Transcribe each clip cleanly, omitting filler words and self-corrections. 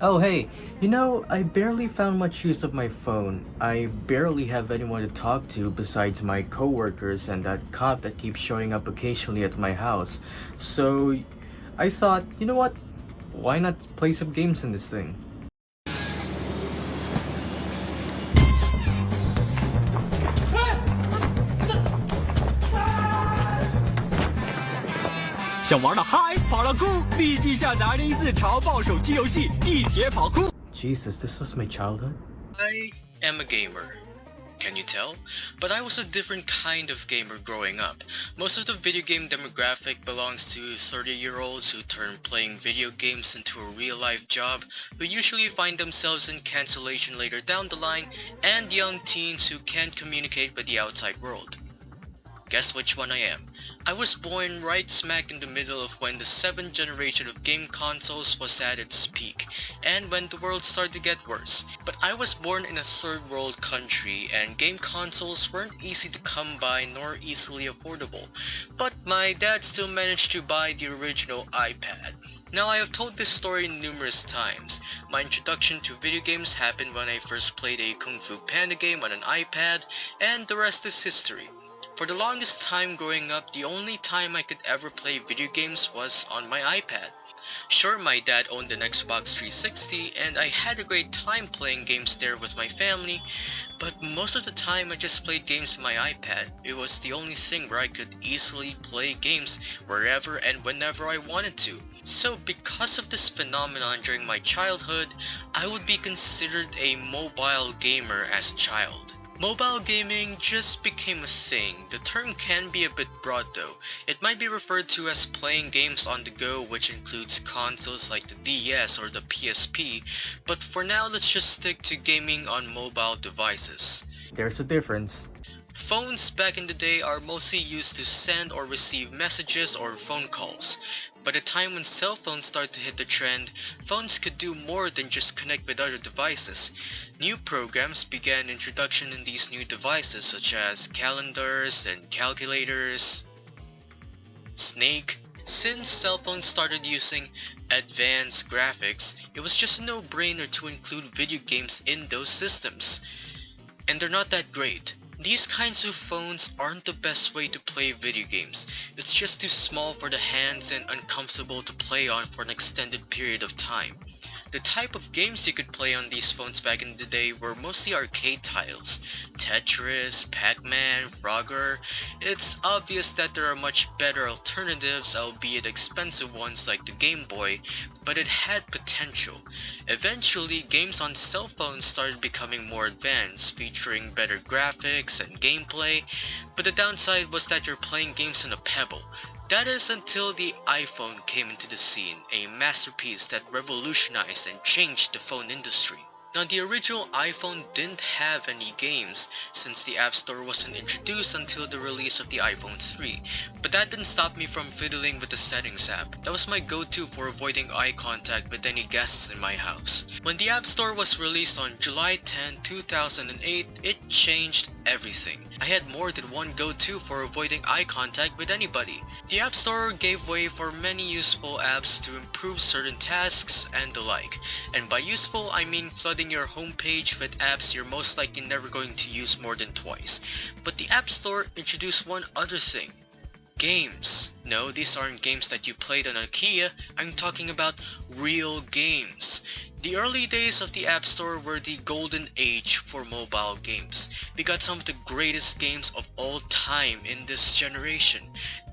Oh hey, you know, I barely found much use of my phone. I barely have anyone to talk to besides my coworkers and that cop that keeps showing up occasionally at my house. So I thought, you know what? Why not play some games in this thing? 想玩的嗨跑了酷，立即下载2014潮爆手机游戏《地铁跑酷》。Jesus, this was my childhood? I am a gamer. Can you tell? But I was a different kind of gamer growing up. Most of the video game demographic belongs to 30-year-olds who turn playing video games into a real-life job, who usually find themselves in cancellation later down the line, and young teens who can't communicate with the outside world. Guess which one I am? I was born right smack in the middle of when the 7th generation of game consoles was at its peak, and when the world started to get worse. But I was born in a third world country, and game consoles weren't easy to come by nor easily affordable. But my dad still managed to buy the original iPad. Now, I have told this story numerous times. My introduction to video games happened when I first played a Kung Fu Panda game on an iPad, and the rest is history. For the longest time growing up, the only time I could ever play video games was on my iPad. Sure, my dad owned an Xbox 360 and I had a great time playing games there with my family, but most of the time I just played games on my iPad. It was the only thing where I could easily play games wherever and whenever I wanted to. So because of this phenomenon during my childhood, I would be considered a mobile gamer as a child. Mobile gaming just became a thing. The term can be a bit broad though. It might be referred to as playing games on the go, which includes consoles like the DS or the PSP, but for now let's just stick to gaming on mobile devices. There's a difference. Phones back in the day are mostly used to send or receive messages or phone calls. By the time when cell phones started to hit the trend, phones could do more than just connect with other devices. New programs began introduction in these new devices such as calendars and calculators. Snake. Since cell phones started using advanced graphics, it was just a no-brainer to include video games in those systems. And they're not that great. These kinds of phones aren't the best way to play video games. It's just too small for the hands and uncomfortable to play on for an extended period of time. The type of games you could play on these phones back in the day were mostly arcade titles. Tetris, Pac-Man, Frogger. It's obvious that there are much better alternatives, albeit expensive ones like the Game Boy, but it had potential. Eventually, games on cell phones started becoming more advanced, featuring better graphics and gameplay, but the downside was that you're playing games on a pebble. That is until the iPhone came into the scene, a masterpiece that revolutionized and changed the phone industry. Now, the original iPhone didn't have any games since the App Store wasn't introduced until the release of the iPhone 3, but that didn't stop me from fiddling with the settings app. That was my go-to for avoiding eye contact with any guests in my house. When the App Store was released on July 10, 2008, it changed everything. I had more than one go-to for avoiding eye contact with anybody. The App Store gave way for many useful apps to improve certain tasks and the like. And by useful, I mean flooding your homepage with apps you're most likely never going to use more than twice. But the App Store introduced one other thing. Games. No, these aren't games that you played on IKEA. I'm talking about real games. The early days of the App Store were the golden age for mobile games. We got some of the greatest games of all time in this generation.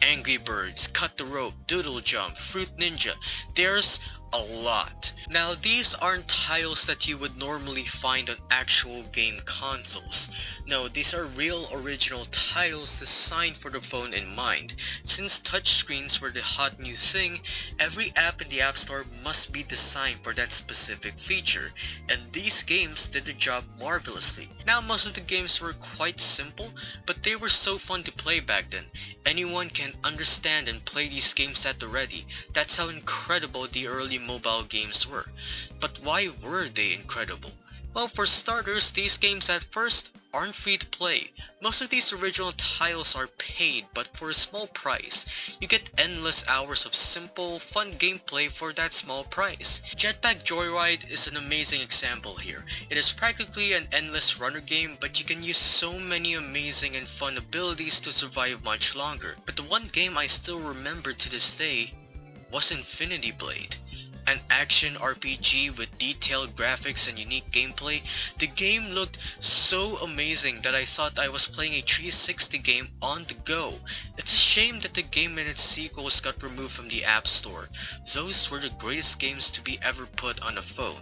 Angry Birds, Cut the Rope, Doodle Jump, Fruit Ninja. There's a lot. Now, these aren't titles that you would normally find on actual game consoles. No, these are real original titles designed for the phone in mind. Since touchscreens were the hot new thing, every app in the App Store must be designed for that specific feature, and these games did the job marvelously. Now, most of the games were quite simple, but they were so fun to play back then. Anyone can understand and play these games at the ready. That's how incredible the early mobile games were. But why were they incredible? Well, for starters, these games at first aren't free to play. Most of these original titles are paid, but for a small price. You get endless hours of simple, fun gameplay for that small price. Jetpack Joyride is an amazing example here. It is practically an endless runner game, but you can use so many amazing and fun abilities to survive much longer. But the one game I still remember to this day was Infinity Blade. An action RPG with detailed graphics and unique gameplay. The game looked so amazing that I thought I was playing a 360 game on the go. It's a shame that the game and its sequels got removed from the App Store. Those were the greatest games to be ever put on a phone.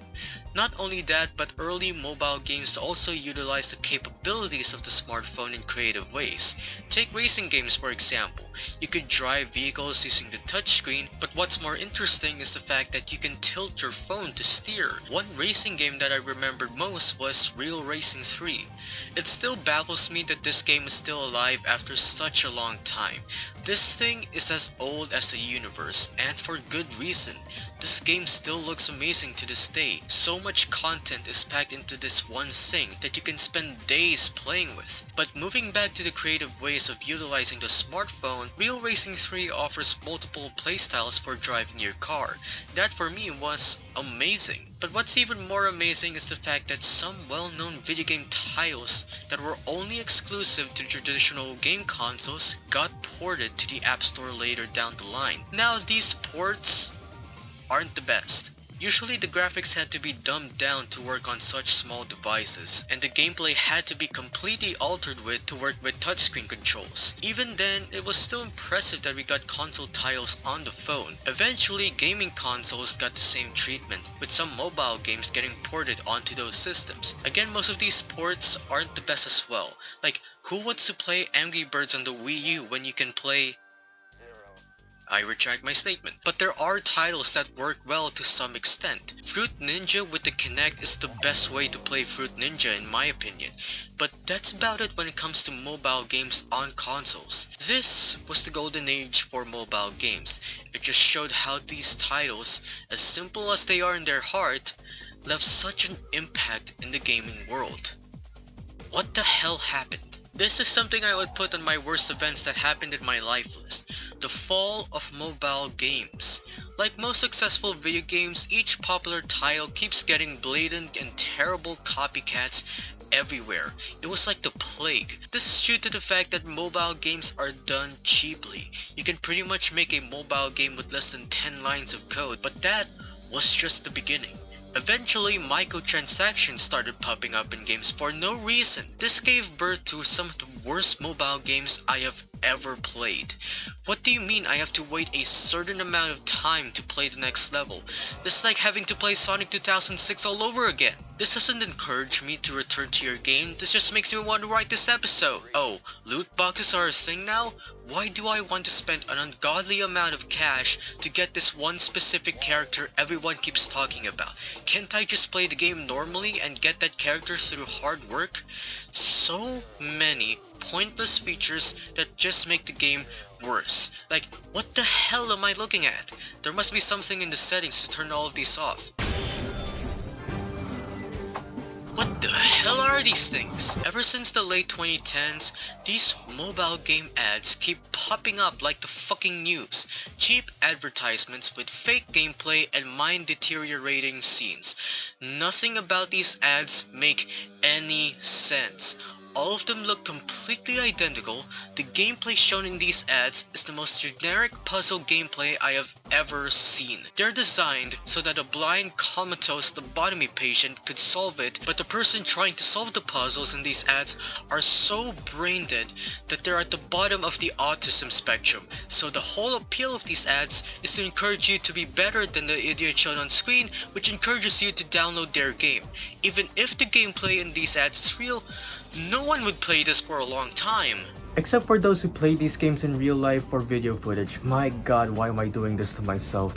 Not only that, but early mobile games also utilize the capabilities of the smartphone in creative ways. Take racing games for example. You could drive vehicles using the touchscreen, but what's more interesting is the fact that you can tilt your phone to steer. One racing game that I remembered most was Real Racing 3. It still baffles me that this game is still alive after such a long time. This thing is as old as the universe, and for good reason. This game still looks amazing to this day. So much content is packed into this one thing that you can spend days playing with. But moving back to the creative ways of utilizing the smartphone, Real Racing 3 offers multiple playstyles for driving your car. That for me was amazing. But what's even more amazing is the fact that some well-known video game titles that were only exclusive to traditional game consoles got ported to the App Store later down the line. Now these ports aren't the best. Usually the graphics had to be dumbed down to work on such small devices, and the gameplay had to be completely altered with to work with touchscreen controls. Even then, it was still impressive that we got console titles on the phone. Eventually, gaming consoles got the same treatment, with some mobile games getting ported onto those systems. Again, most of these ports aren't the best as well. Like, who wants to play Angry Birds on the Wii U when you can play... I retract my statement. But there are titles that work well to some extent. Fruit Ninja with the Kinect is the best way to play Fruit Ninja in my opinion. But that's about it when it comes to mobile games on consoles. This was the golden age for mobile games. It just showed how these titles, as simple as they are in their heart, left such an impact in the gaming world. What the hell happened? This is something I would put on my worst events that happened in my life list. The fall of mobile games. Like most successful video games, each popular title keeps getting blatant and terrible copycats everywhere. It was like the plague. This is due to the fact that mobile games are done cheaply. You can pretty much make a mobile game with less than 10 lines of code, but that was just the beginning. Eventually, microtransactions started popping up in games for no reason. This gave birth to some of the worst mobile games I have ever played. What do you mean I have to wait a certain amount of time to play the next level? This is like having to play Sonic 2006 all over again. This doesn't encourage me to return to your game, this just makes me want to write this episode. Oh, loot boxes are a thing now? Why do I want to spend an ungodly amount of cash to get this one specific character everyone keeps talking about? Can't I just play the game normally and get that character through hard work? So many pointless features that just make the game worse. Like, what the hell am I looking at? There must be something in the settings to turn all of these off. What the hell are these things? Ever since the late 2010s, these mobile game ads keep popping up like the fucking news. Cheap advertisements with fake gameplay and mind-deteriorating scenes. Nothing about these ads make any sense. All of them look completely identical. The gameplay shown in these ads is the most generic puzzle gameplay I have ever seen. They're designed so that a blind comatose lobotomy patient could solve it, but the person trying to solve the puzzles in these ads are so brain dead that they're at the bottom of the autism spectrum. So the whole appeal of these ads is to encourage you to be better than the idiot shown on screen, which encourages you to download their game. Even if the gameplay in these ads is real, no one would play this for a long time. Except for those who play these games in real life for video footage. My god, why am I doing this to myself?